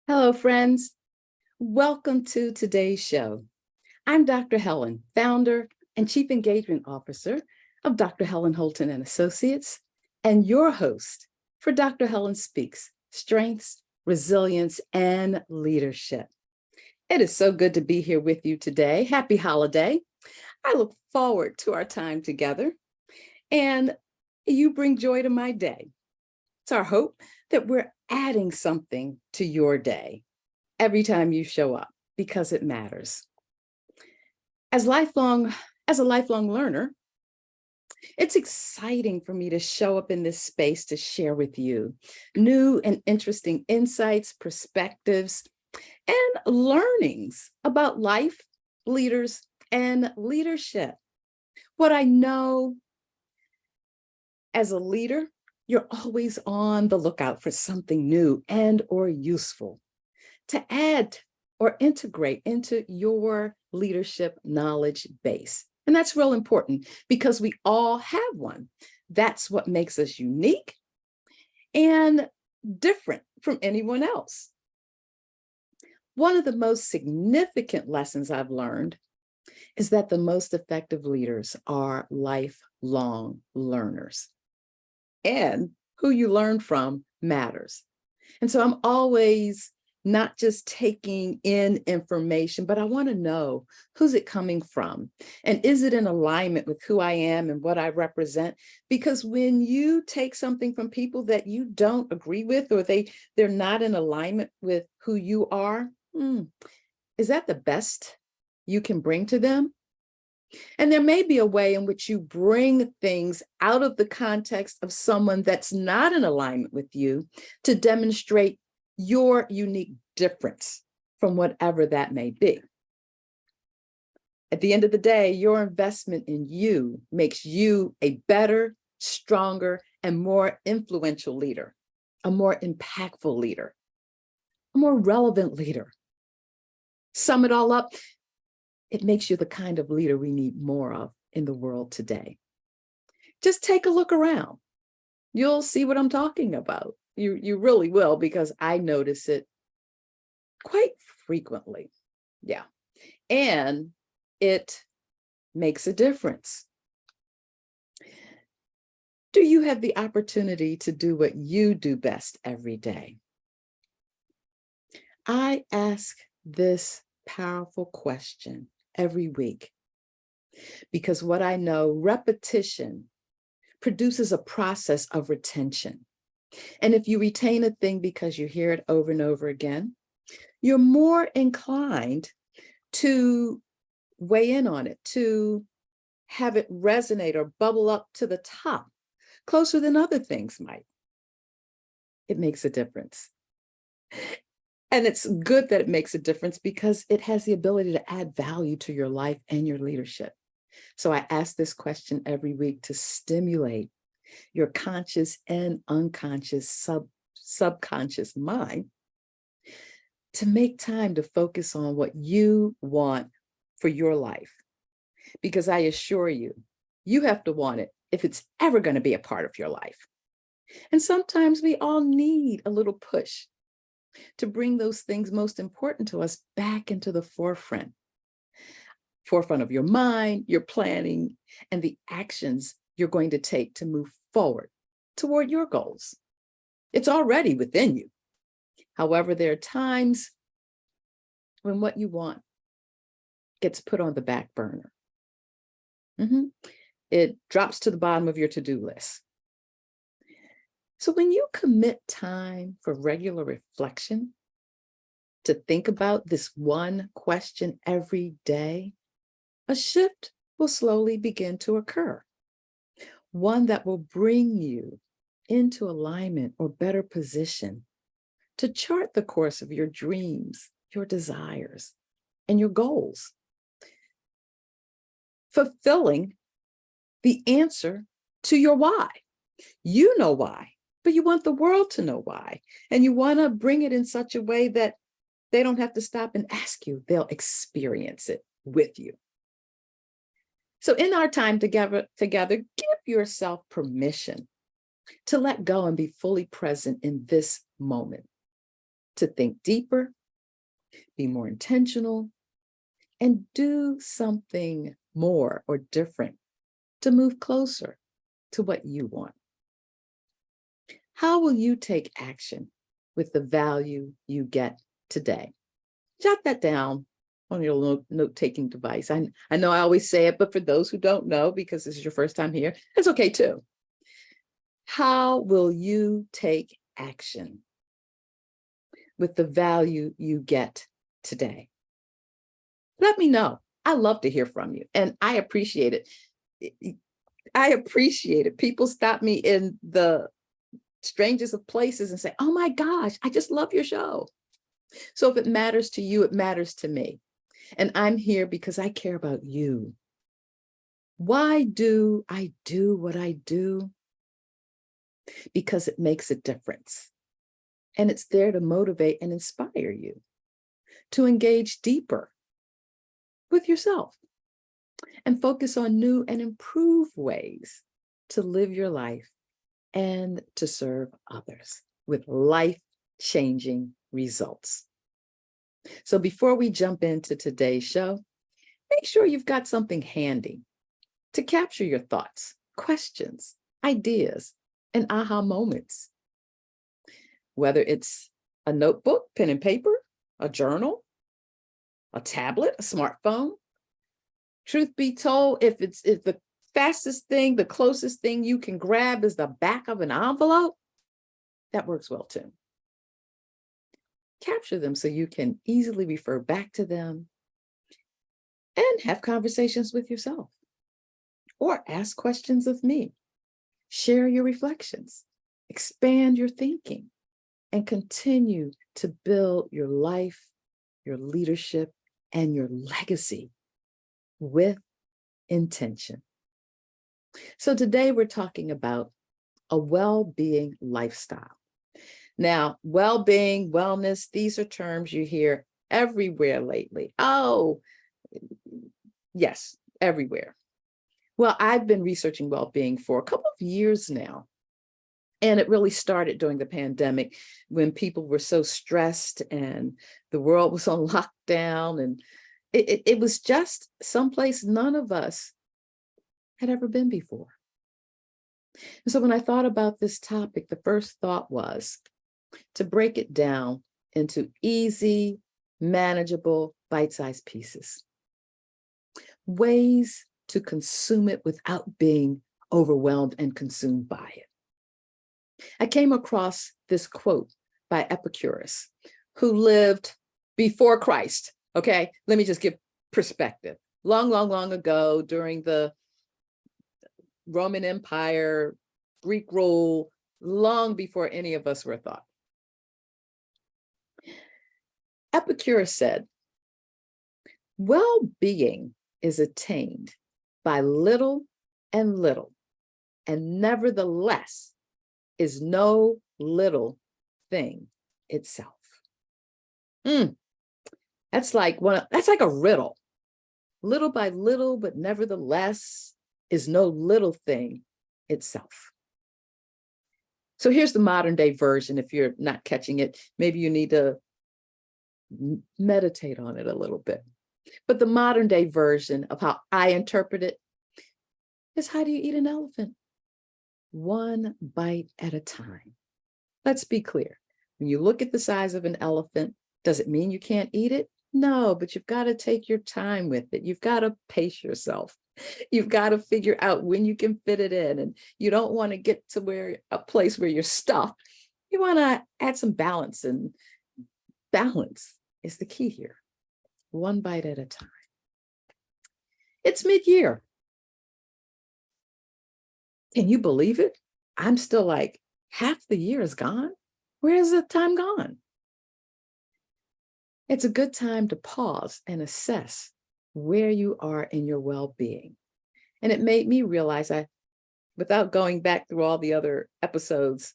Hello, friends. Welcome to today's show. I'm Dr. Helen, founder and chief engagement officer of Dr. Helen Holton and Associates, and your host for Dr. Helen Speaks, Strengths, Resilience, and Leadership. It is so good to be here with you today. Happy holiday. I look forward to our time together, and you bring joy to my day. It's our hope that we're adding something to your day every time you show up, because it matters. As a lifelong learner, it's exciting for me to show up in this space to share with you new and interesting insights, perspectives, and learnings about life, leaders, and leadership. What I know as a leader, you're always on the lookout for something new and or useful to add or integrate into your leadership knowledge base. And that's real important because we all have one. That's what makes us unique and different from anyone else. One of the most significant lessons I've learned is that the most effective leaders are lifelong learners. And who you learn from matters. And so I'm always not just taking in information, but I want to know, who's it coming from? And is it in alignment with who I am and what I represent? Because when you take something from people that you don't agree with, or they're not in alignment with who you are, is that the best you can bring to them? And there may be a way in which you bring things out of the context of someone that's not in alignment with you to demonstrate your unique difference from whatever that may be. At the end of the day, your investment in you makes you a better, stronger, and more influential leader, a more impactful leader, a more relevant leader. Sum it all up, it makes you the kind of leader we need more of in the world today. Just take a look around. You'll see what I'm talking about. You really will, because I notice it quite frequently. Yeah. And it makes a difference. Do you have the opportunity to do what you do best every day? I ask this powerful question every week, because what I know, repetition produces a process of retention. And if you retain a thing because you hear it over and over again, you're more inclined to weigh in on it, to have it resonate or bubble up to the top, closer than other things might. It makes a difference. And it's good that it makes a difference because it has the ability to add value to your life and your leadership. So I ask this question every week to stimulate your conscious and unconscious subconscious mind to make time to focus on what you want for your life. Because I assure you, you have to want it if it's ever going to be a part of your life. And sometimes we all need a little push to bring those things most important to us back into the forefront of your mind, your planning, and the actions you're going to take to move forward toward your goals. It's already within you. However, there are times when what you want gets put on the back burner. It drops to the bottom of your to-do list. So when you commit time for regular reflection, to think about this one question every day, a shift will slowly begin to occur. One that will bring you into alignment or better position to chart the course of your dreams, your desires, and your goals. Fulfilling the answer to your why. You know why, but you want the world to know why. And you want to bring it in such a way that they don't have to stop and ask you, they'll experience it with you. So in our time together, give yourself permission to let go and be fully present in this moment. to think deeper, be more intentional, and do something more or different to move closer to what you want. How will you take action with the value you get today? Jot that down on your note-taking device. I know I always say it, but for those who don't know, because this is your first time here, it's okay too. How will you take action with the value you get today? Let me know. I love to hear from you, and I appreciate it. I appreciate it. People stop me in the strangest of places and say, oh my gosh, I just love your show. So if it matters to you, it matters to me. And I'm here because I care about you. Why do I do what I do? Because it makes a difference. And it's there to motivate and inspire you to engage deeper with yourself and focus on new and improved ways to live your life and to serve others with life-changing results. So before we jump into today's show, make sure you've got something handy to capture your thoughts, questions, ideas, and aha moments. Whether it's a notebook, pen and paper, a journal, a tablet, a smartphone. Truth be told, if the fastest thing, the closest thing you can grab is the back of an envelope, that works well too. Capture them so you can easily refer back to them and have conversations with yourself or ask questions of me. Share your reflections, expand your thinking, and continue to build your life, your leadership, and your legacy with intention. So today we're talking about a well-being lifestyle. Now, well-being, wellness, these are terms you hear everywhere lately. Oh, yes, everywhere. Well, I've been researching well-being for a couple of years now. And it really started during the pandemic when people were so stressed and the world was on lockdown. And it was just someplace none of us had ever been before. And so when I thought about this topic, the first thought was to break it down into easy, manageable, bite-sized pieces. Ways to consume it without being overwhelmed and consumed by it. I came across this quote by Epicurus, who lived before Christ. Okay, let me just give perspective. Long, long, long ago, during the Roman Empire, Greek rule, long before any of us were thought. Epicurus said, well-being is attained by little, and nevertheless is no little thing itself. That's like a riddle. Little by little, but nevertheless is no little thing itself. So here's the modern day version. If you're not catching it, maybe you need to meditate on it a little bit. But the modern day version of how I interpret it is, how do you eat an elephant? One bite at a time. Let's be clear. When you look at the size of an elephant, does it mean you can't eat it? No, but you've got to take your time with it. You've got to pace yourself. You've got to figure out when you can fit it in. And you don't want to get to a place where you're stuffed. You want to add some balance, and balance is the key here. One bite at a time. It's mid-year. Can you believe it? I'm still like, half the year is gone. Where is the time gone? It's a good time to pause and assess where you are in your well-being. And it made me realize, without going back through all the other episodes,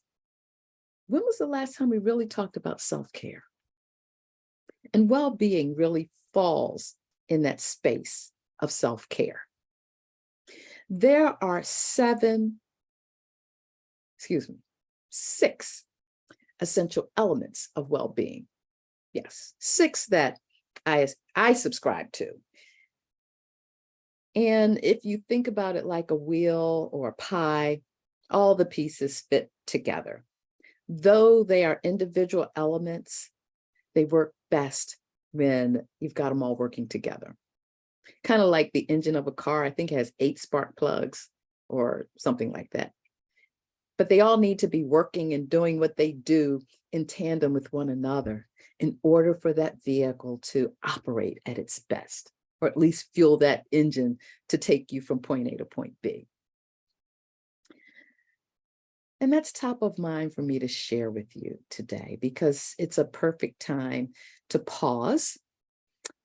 when was the last time we really talked about self-care? And well-being really falls in that space of self-care. There are 6 essential elements of well-being. Yes, 6 that I subscribe to. And if you think about it like a wheel or a pie, all the pieces fit together. Though they are individual elements, they work best when you've got them all working together. Kind of like the engine of a car, I think it has 8 spark plugs or something like that. But they all need to be working and doing what they do in tandem with one another in order for that vehicle to operate at its best, or at least fuel that engine to take you from point A to point B. And that's top of mind for me to share with you today, because it's a perfect time to pause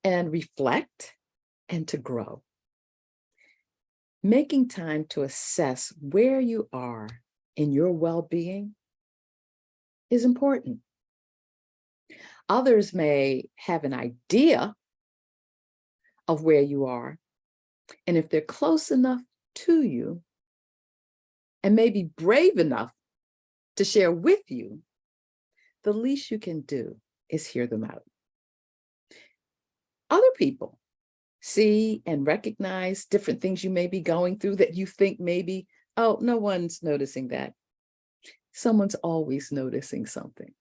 and reflect and to grow. Making time to assess where you are in your well-being is important. Others may have an idea of where you are, and if they're close enough to you and maybe brave enough to share with you, the least you can do is hear them out. Other people see and recognize different things you may be going through that you think maybe, oh, no one's noticing that. Someone's always noticing something.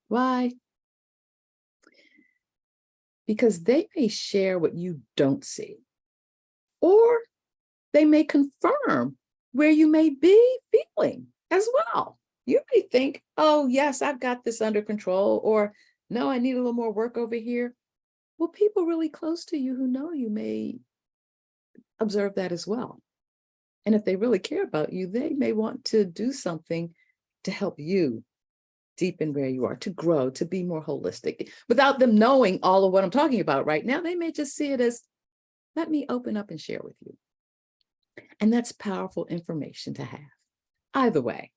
Why? Because they may share what you don't see, or they may confirm where you may be feeling as well. You may think, oh, yes, I've got this under control, or no, I need a little more work over here. Well, people really close to you who know you may observe that as well. And if they really care about you, they may want to do something to help you deepen where you are, to grow, to be more holistic. Without them knowing all of what I'm talking about right now, they may just see it as, let me open up and share with you. And that's powerful information to have. Either way,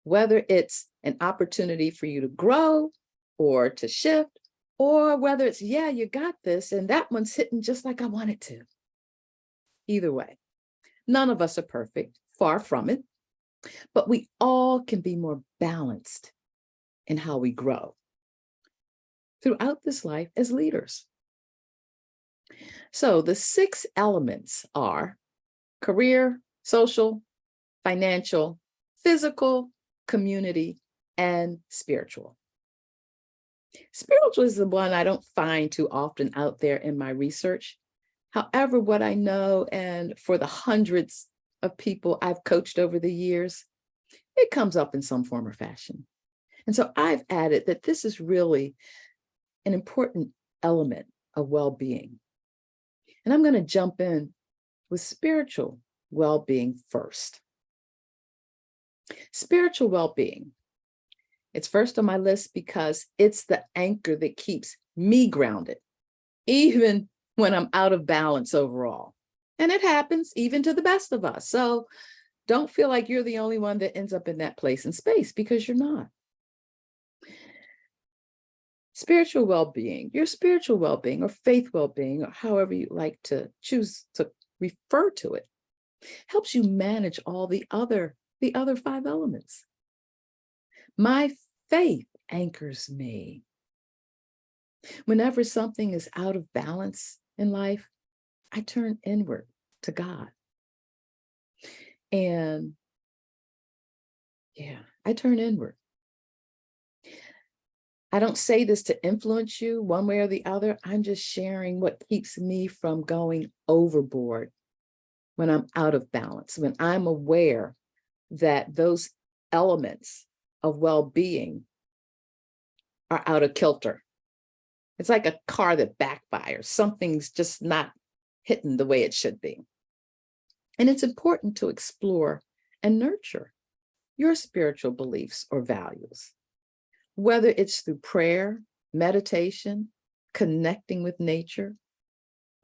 whether it's an opportunity for you to grow or to shift, or whether it's, yeah, you got this, and that one's hitting just like I want it to. Either way, none of us are perfect, far from it, but we all can be more balanced in how we grow throughout this life as leaders. So the 6 elements are career, social, financial, physical, community, and spiritual. Spiritual is the one I don't find too often out there in my research. However, what I know, and for the hundreds of people I've coached over the years, it comes up in some form or fashion. And so I've added that this is really an important element of well-being. And I'm going to jump in with spiritual well-being first. Spiritual well-being. It's first on my list because it's the anchor that keeps me grounded, even when I'm out of balance overall. And it happens even to the best of us. So don't feel like you're the only one that ends up in that place and space, because you're not. Spiritual well-being, your spiritual well-being or faith well-being, or however you like to choose to refer to it, helps you manage all the other 5 elements. My faith anchors me. Whenever something is out of balance in life, I turn inward to God. And yeah, I turn inward. I don't say this to influence you one way or the other. I'm just sharing what keeps me from going overboard when I'm out of balance, when I'm aware that those elements of well-being are out of kilter. It's like a car that backfires. Something's just not hitting the way it should be. And it's important to explore and nurture your spiritual beliefs or values, whether it's through prayer, meditation, connecting with nature,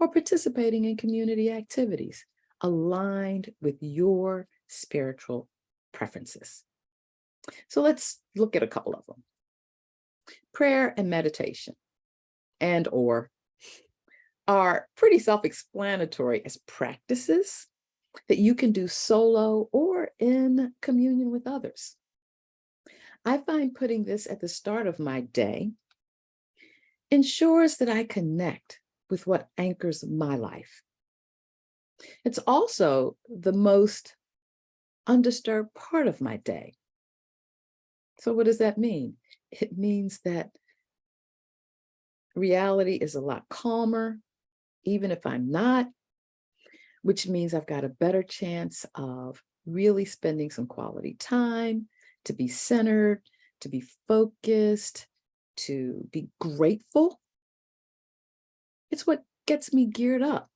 or participating in community activities aligned with your spiritual preferences. So let's look at a couple of them. Prayer and meditation or are pretty self-explanatory as practices that you can do solo or in communion with others. I find putting this at the start of my day ensures that I connect with what anchors my life. It's also the most undisturbed part of my day. So what does that mean? It means that reality is a lot calmer, even if I'm not, which means I've got a better chance of really spending some quality time, to be centered, to be focused, to be grateful. It's what gets me geared up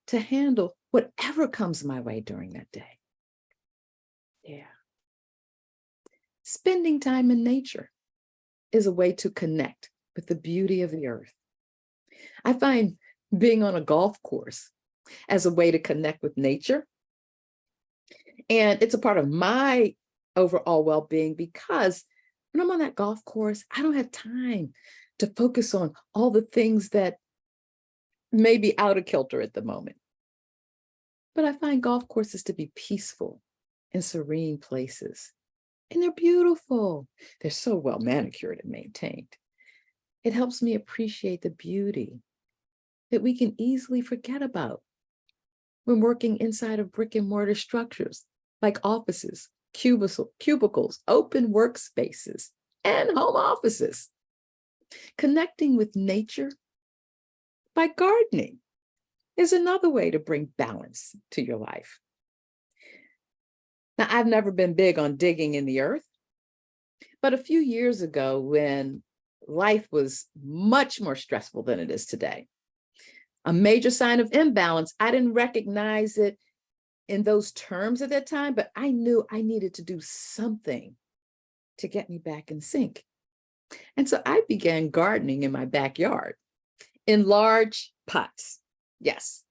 to handle whatever comes my way during that day. Yeah. Spending time in nature is a way to connect with the beauty of the earth. I find being on a golf course as a way to connect with nature. And it's a part of my overall well-being because when I'm on that golf course, I don't have time to focus on all the things that may be out of kilter at the moment. But I find golf courses to be peaceful and serene places. And they're beautiful. They're so well manicured and maintained. It helps me appreciate the beauty that we can easily forget about when working inside of brick and mortar structures like offices, cubicles, open workspaces, and home offices. Connecting with nature by gardening is another way to bring balance to your life. Now, I've never been big on digging in the earth, but a few years ago when life was much more stressful than it is today, a major sign of imbalance, I didn't recognize it in those terms at that time, but I knew I needed to do something to get me back in sync. And so I began gardening in my backyard in large pots. Yes,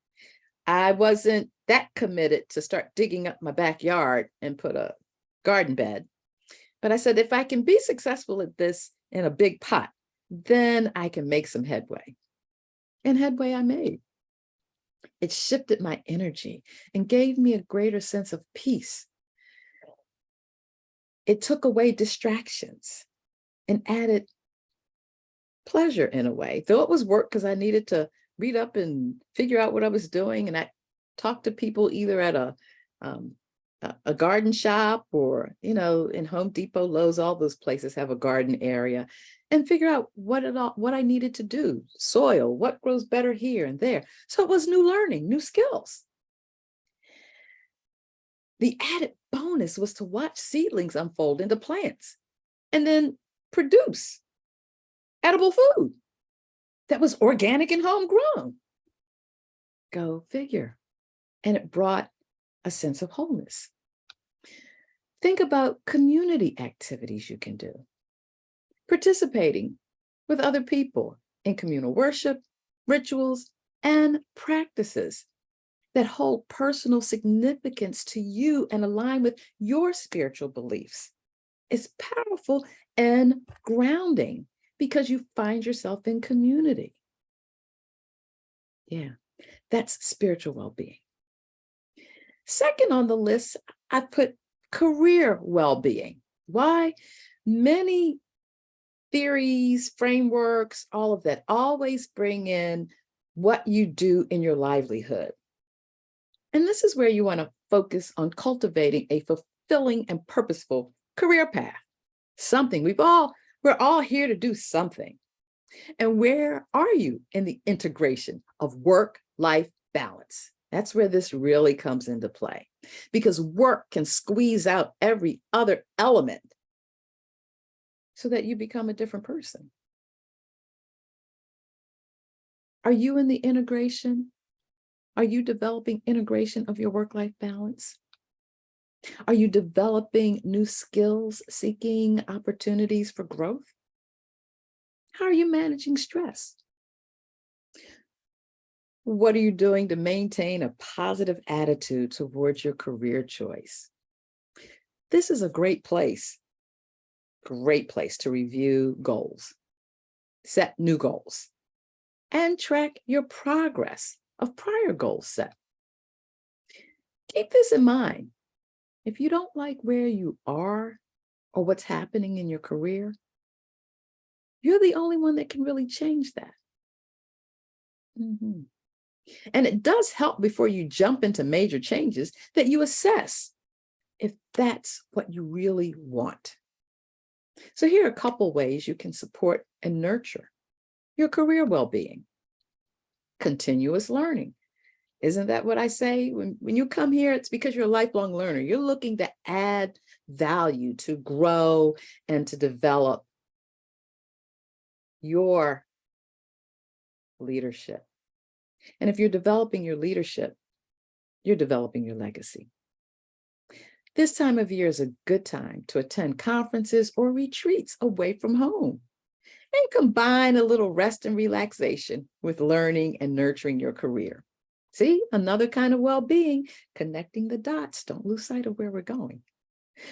I wasn't that committed to start digging up my backyard and put a garden bed. But I said, if I can be successful at this in a big pot, then I can make some headway. And headway I made. It shifted my energy and gave me a greater sense of peace. It took away distractions and added pleasure in a way, though it was work because I needed to read up and figure out what I was doing. And I talked to people either at a garden shop or, in Home Depot, Lowe's, all those places have a garden area, and figure out what I needed to do, soil, what grows better here and there. So it was new learning, new skills. The added bonus was to watch seedlings unfold into plants and then produce edible food that was organic and homegrown. Go figure. And it brought a sense of wholeness. Think about community activities you can do. Participating with other people in communal worship, rituals, and practices that hold personal significance to you and align with your spiritual beliefs is powerful and grounding because you find yourself in community. Yeah, that's spiritual well-being. Second on the list, I put career well-being. Why? Many theories, frameworks, all of that always bring in what you do in your livelihood. And this is where you want to focus on cultivating a fulfilling and purposeful career path. Something we're all here to do something. And where are you in the integration of work-life balance? That's where this really comes into play, because work can squeeze out every other element so that you become a different person. Are you in the integration? Are you developing integration of your work-life balance? Are you developing new skills, seeking opportunities for growth? How are you managing stress? What are you doing to maintain a positive attitude towards your career choice? This is a great place to review goals, set new goals, and track your progress of prior goals set. Keep this in mind. If you don't like where you are or what's happening in your career, You're the only one that can really change that. Mhm. And it does help before you jump into major changes that you assess if that's what you really want. So here are a couple ways you can support and nurture your career well-being. Continuous learning. Isn't that what I say? When you come here, it's because you're a lifelong learner. You're looking to add value, to grow, and to develop your leadership. And if you're developing your leadership, you're developing your legacy. This time of year is a good time to attend conferences or retreats away from home and combine a little rest and relaxation with learning and nurturing your career. See, another kind of well-being, connecting the dots. Don't lose sight of where we're going.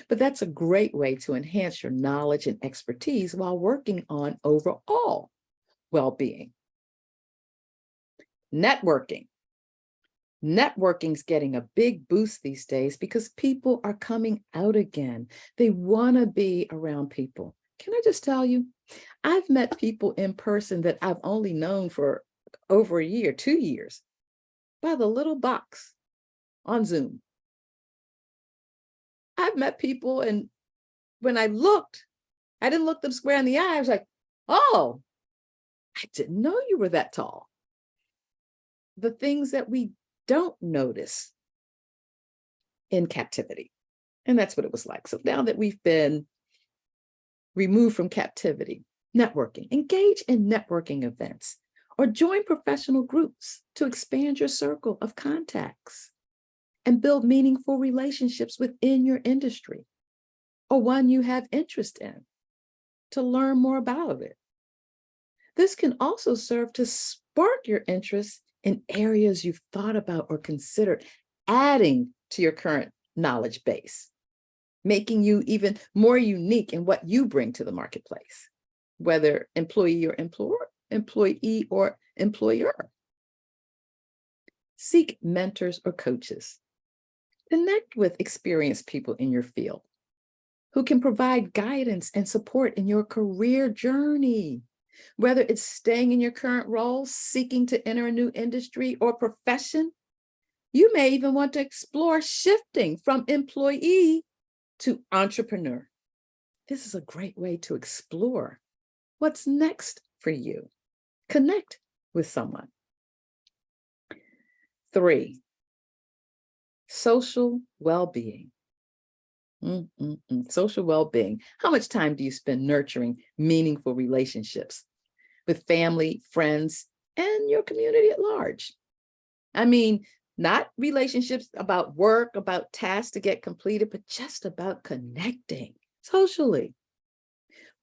But that's a great way to enhance your knowledge and expertise while working on overall well-being. Networking. Networking's getting a big boost these days because people are coming out again. They want to be around people. Can I just tell you, I've met people in person that I've only known for over a year, 2 years, by the little box on Zoom. I've met people, and when I looked, I didn't look them square in the eye. I was like, oh, I didn't know you were that tall. The things that we don't notice in captivity. And that's what it was like. So now that we've been removed from captivity, networking, engage in networking events, or join professional groups to expand your circle of contacts and build meaningful relationships within your industry or one you have interest in to learn more about it. This can also serve to spark your interest in areas you've thought about or considered adding to your current knowledge base, making you even more unique in what you bring to the marketplace, whether employee or employer. Seek mentors or coaches. Connect with experienced people in your field who can provide guidance and support in your career journey. Whether it's staying in your current role, seeking to enter a new industry or profession, you may even want to explore shifting from employee to entrepreneur. This is a great way to explore what's next for you. Connect with someone. 3, social well-being. Social well-being. How much time do you spend nurturing meaningful relationships with family, friends, and your community at large? I mean, not relationships about work, about tasks to get completed, but just about connecting socially.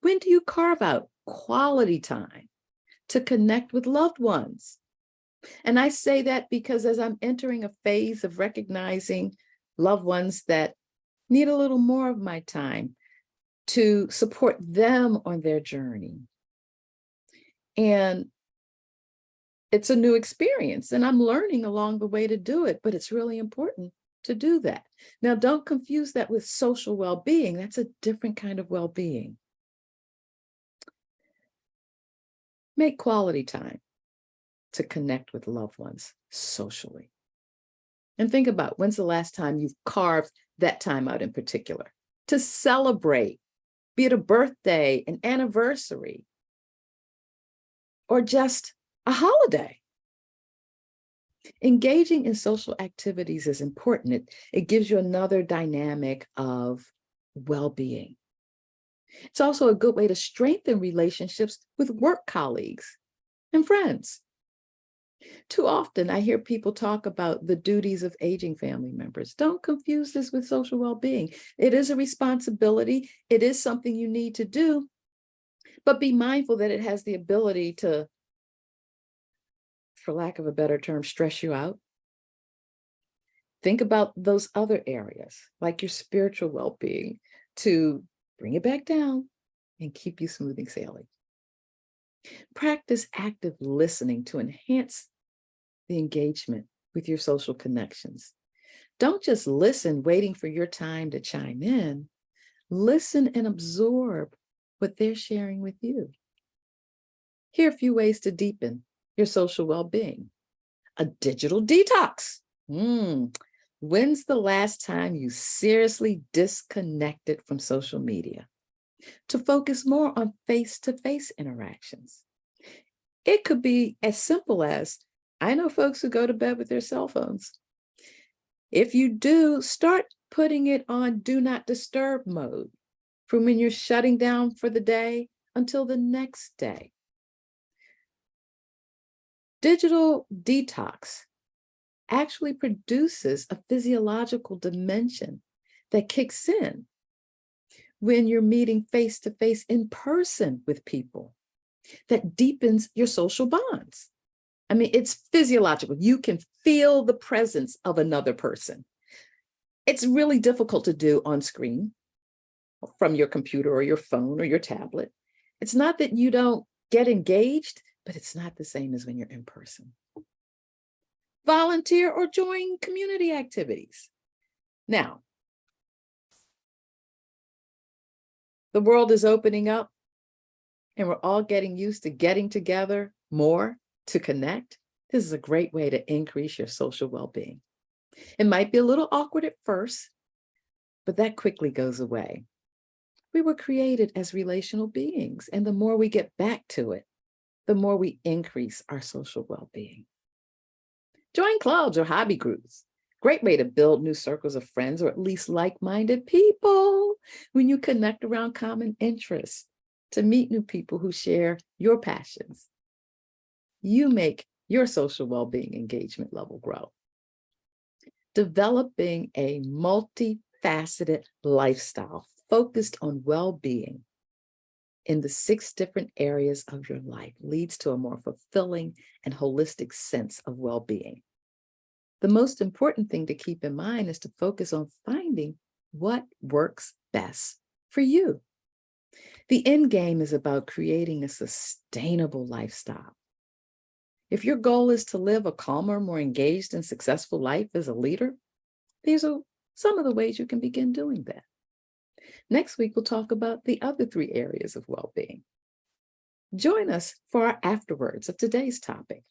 When do you carve out quality time to connect with loved ones? And I say that because as I'm entering a phase of recognizing loved ones that need a little more of my time to support them on their journey. And it's a new experience, and I'm learning along the way to do it, but it's really important to do that. Now, don't confuse that with social well-being. That's a different kind of well-being. Make quality time to connect with loved ones socially. And think about when's the last time you've carved that time out in particular to celebrate, be it a birthday, an anniversary, or just a holiday. Engaging in social activities is important. It gives you another dynamic of well-being. It's also a good way to strengthen relationships with work colleagues and friends. Too often, I hear people talk about the duties of aging family members. Don't confuse this with social well-being. It is a responsibility. It is something you need to do, but be mindful that it has the ability to, for lack of a better term, stress you out. Think about those other areas, like your spiritual well-being, to bring it back down and keep you smoothing sailing. Practice active listening to enhance the engagement with your social connections. Don't just listen, waiting for your time to chime in. Listen and absorb what they're sharing with you. Here are a few ways to deepen your social well-being. A digital detox. When's the last time you seriously disconnected from social media to focus more on face-to-face interactions? It could be as simple as, I know folks who go to bed with their cell phones. If you do, start putting it on do not disturb mode from when you're shutting down for the day until the next day. Digital detox actually produces a physiological dimension that kicks in when you're meeting face-to-face in person with people, that deepens your social bonds. I mean, it's physiological. You can feel the presence of another person. It's really difficult to do on screen from your computer or your phone or your tablet. It's not that you don't get engaged, but it's not the same as when you're in person. Volunteer or join community activities. Now, the world is opening up and we're all getting used to getting together more to connect. This is a great way to increase your social well-being. It might be a little awkward at first, but that quickly goes away. We were created as relational beings, and the more we get back to it, the more we increase our social well-being. Join clubs or hobby groups. Great way to build new circles of friends or at least like-minded people when you connect around common interests to meet new people who share your passions. You make your social well-being engagement level grow. Developing a multifaceted lifestyle focused on well-being in the 6 different areas of your life leads to a more fulfilling and holistic sense of well-being. The most important thing to keep in mind is to focus on finding what works best for you. The end game is about creating a sustainable lifestyle. If your goal is to live a calmer, more engaged and successful life as a leader, these are some of the ways you can begin doing that. Next week, we'll talk about the other 3 areas of well-being. Join us for our afterwards of today's topic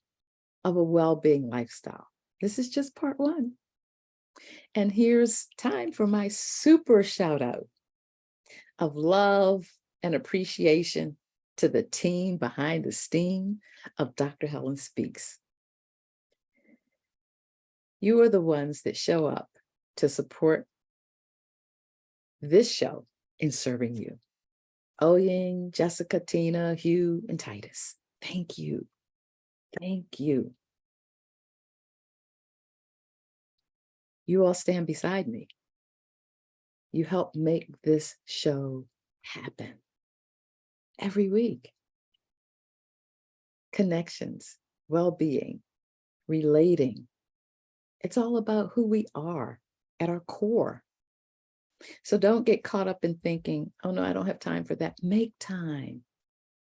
of a well-being lifestyle. This is just part 1. And here's time for my super shout out of love and appreciation to the team behind the steam of Dr. Helen Speaks. You are the ones that show up to support this show in serving you. Oying, Jessica, Tina, Hugh, and Titus. Thank you. Thank you. You all stand beside me. You help make this show happen every week. Connections, well-being, relating. It's all about who we are at our core. So don't get caught up in thinking, oh no, I don't have time for that. Make time.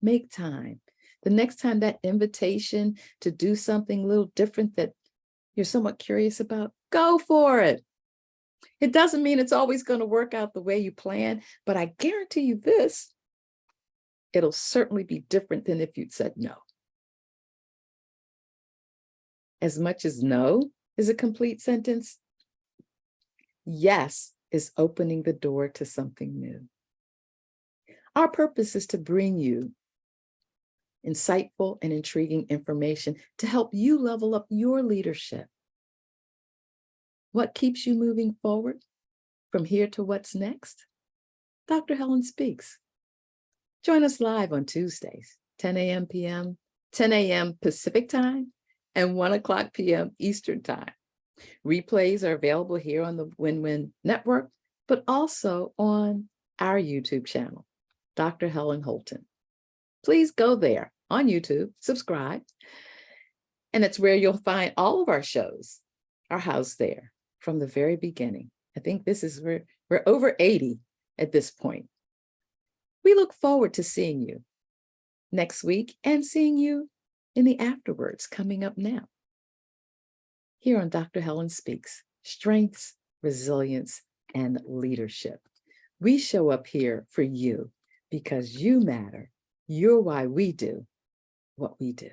Make time. The next time that invitation to do something a little different that you're somewhat curious about, go for it. It doesn't mean it's always going to work out the way you plan, but I guarantee you this, it'll certainly be different than if you'd said no. As much as no is a complete sentence, yes is opening the door to something new. Our purpose is to bring you insightful and intriguing information to help you level up your leadership. What keeps you moving forward from here to what's next? Dr. Helen Speaks. Join us live on Tuesdays, 10 a.m. Pacific time, and 1 o'clock p.m. Eastern time. Replays are available here on the Win-Win Network, but also on our YouTube channel, Dr. Helen Holton. Please go there on YouTube, subscribe, and it's where you'll find all of our shows are housed there from the very beginning. I think this is where we're over 80 at this point. We look forward to seeing you next week and seeing you in the afterwards coming up now. Here on Dr. Helen Speaks, Strengths, Resilience, and Leadership. We show up here for you because you matter. You're why we do. what we do.